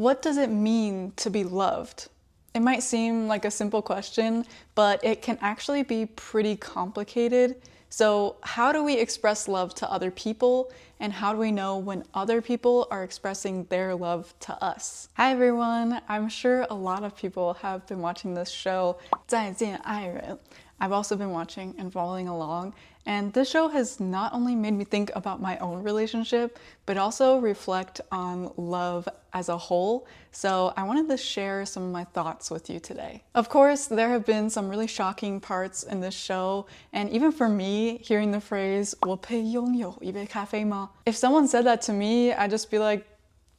What does it mean to be loved? It might seem like a simple question, but it can actually be pretty complicated. So how do we express love to other people? And how do we know when other people are expressing their love to us? Hi everyone! I'm sure a lot of people have been watching this show, 再见爱人. I've also been watching and following along, and this show has not only made me think about my own relationship, but also reflect on love as a whole. So I wanted to share some of my thoughts with you today. Of course, there have been some really shocking parts in this show, and even for me, hearing the phrase, 我配拥有一杯咖啡吗? If someone said that to me, I'd just be like,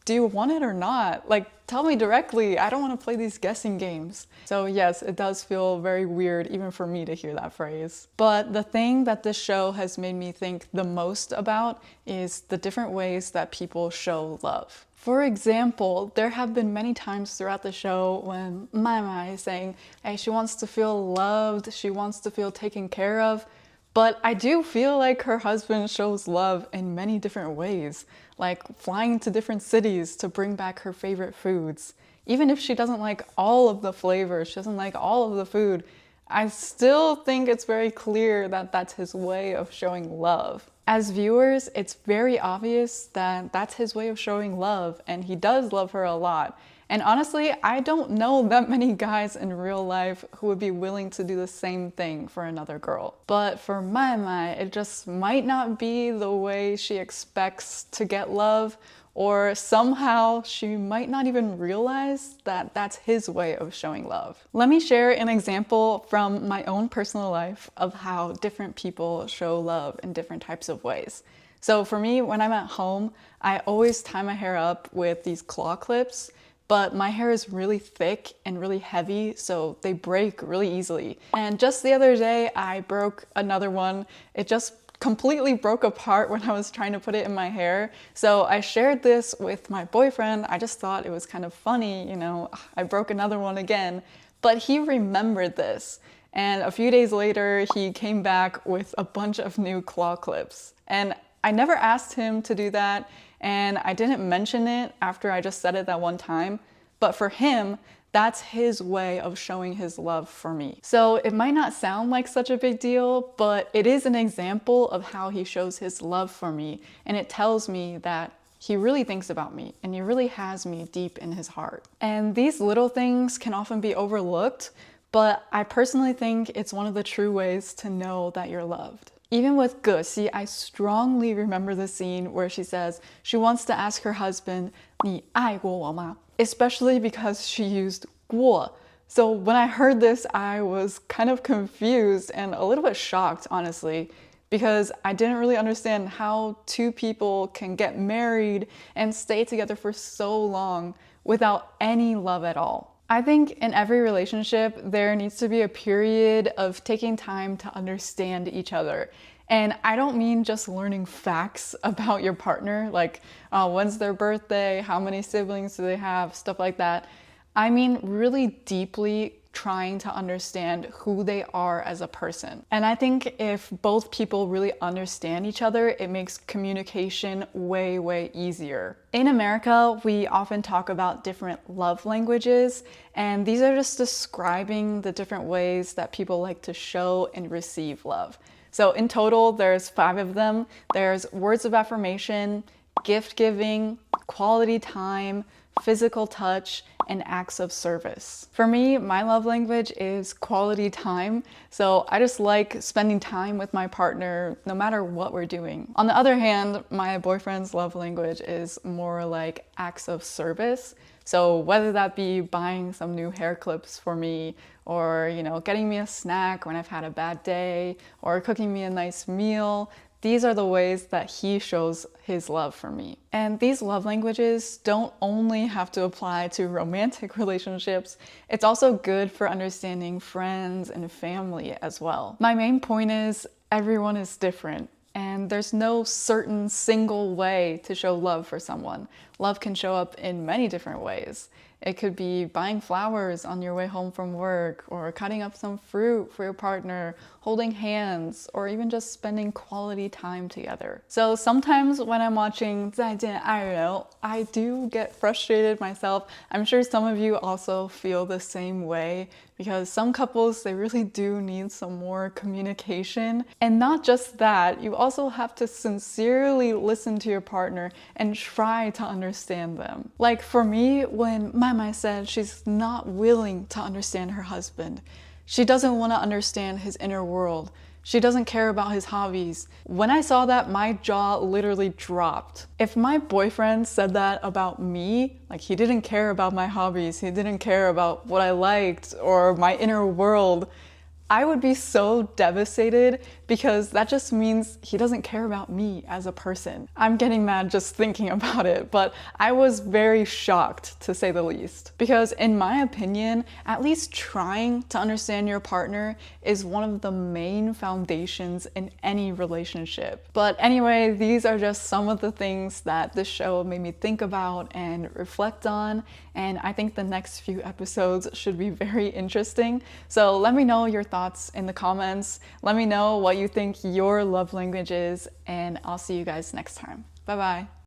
do you want it or not? Like, tell me directly. I don't want to play these guessing games. So yes, it does feel very weird even for me to hear that phrase. But the thing that this show has made me think the most about is the different ways that people show love. For example, there have been many times throughout the show when Mai Mai is saying, hey, she wants to feel loved, she wants to feel taken care of. But I do feel like her husband shows love in many different ways, like flying to different cities to bring back her favorite foods. Even if she doesn't like all of the flavors, she doesn't like all of the food, I still think it's very clear that that's his way of showing love. As viewers, it's very obvious that that's his way of showing love, and he does love her a lot. And honestly, I don't know that many guys in real life who would be willing to do the same thing for another girl. But for Mai Mai, it just might not be the way she expects to get love, or somehow she might not even realize that that's his way of showing love. Let me share an example from my own personal life of how different people show love in different types of ways. So for me, when I'm at home, I always tie my hair up with these claw clips. But my hair is really thick and really heavy, so they break really easily. And just the other day, I broke another one. It just completely broke apart when I was trying to put it in my hair. So I shared this with my boyfriend. I just thought it was kind of funny, you know, I broke another one again. But he remembered this. And a few days later, he came back with a bunch of new claw clips. And I never asked him to do that. And I didn't mention it after I just said it that one time, but for him, that's his way of showing his love for me. So it might not sound like such a big deal, but it is an example of how he shows his love for me, and it tells me that he really thinks about me, and he really has me deep in his heart. And these little things can often be overlooked, but I personally think it's one of the true ways to know that you're loved. Even with Ge, I strongly remember the scene where she says she wants to ask her husband, 你爱过我吗? Especially because she used 过. So when I heard this, I was kind of confused and a little bit shocked, honestly, because I didn't really understand how two people can get married and stay together for so long without any love at all. I think in every relationship, there needs to be a period of taking time to understand each other. And I don't mean just learning facts about your partner, like when's their birthday, how many siblings do they have, stuff like that. I mean really deeply trying to understand who they are as a person. And I think if both people really understand each other, it makes communication way, way easier. In America, we often talk about different love languages, and these are just describing the different ways that people like to show and receive love. So in total, there's 5 of them. There's words of affirmation, gift giving, quality time, physical touch, and acts of service. For me, my love language is quality time. So I just like spending time with my partner no matter what we're doing. On the other hand, my boyfriend's love language is more like acts of service. So whether that be buying some new hair clips for me, or, you know, getting me a snack when I've had a bad day, or cooking me a nice meal, these are the ways that he shows his love for me. And these love languages don't only have to apply to romantic relationships, it's also good for understanding friends and family as well. My main point is everyone is different. And there's no certain single way to show love for someone. Love can show up in many different ways. It could be buying flowers on your way home from work, or cutting up some fruit for your partner, holding hands, or even just spending quality time together. So sometimes when I'm watching 再见爱人, I do get frustrated myself. I'm sure some of you also feel the same way, because some couples, they really do need some more communication. And not just that, you also have to sincerely listen to your partner and try to understand them. Like for me, when Mai said she's not willing to understand her husband, she doesn't want to understand his inner world. She doesn't care about his hobbies. When I saw that, my jaw literally dropped. If my boyfriend said that about me, like he didn't care about my hobbies, he didn't care about what I liked or my inner world, I would be so devastated, because that just means he doesn't care about me as a person. I'm getting mad just thinking about it, but I was very shocked, to say the least. Because in my opinion, at least trying to understand your partner is one of the main foundations in any relationship. But anyway, these are just some of the things that this show made me think about and reflect on, and I think the next few episodes should be very interesting. So let me know your thoughts in the comments. Let me know what you think your love language is, and I'll see you guys next time. Bye bye.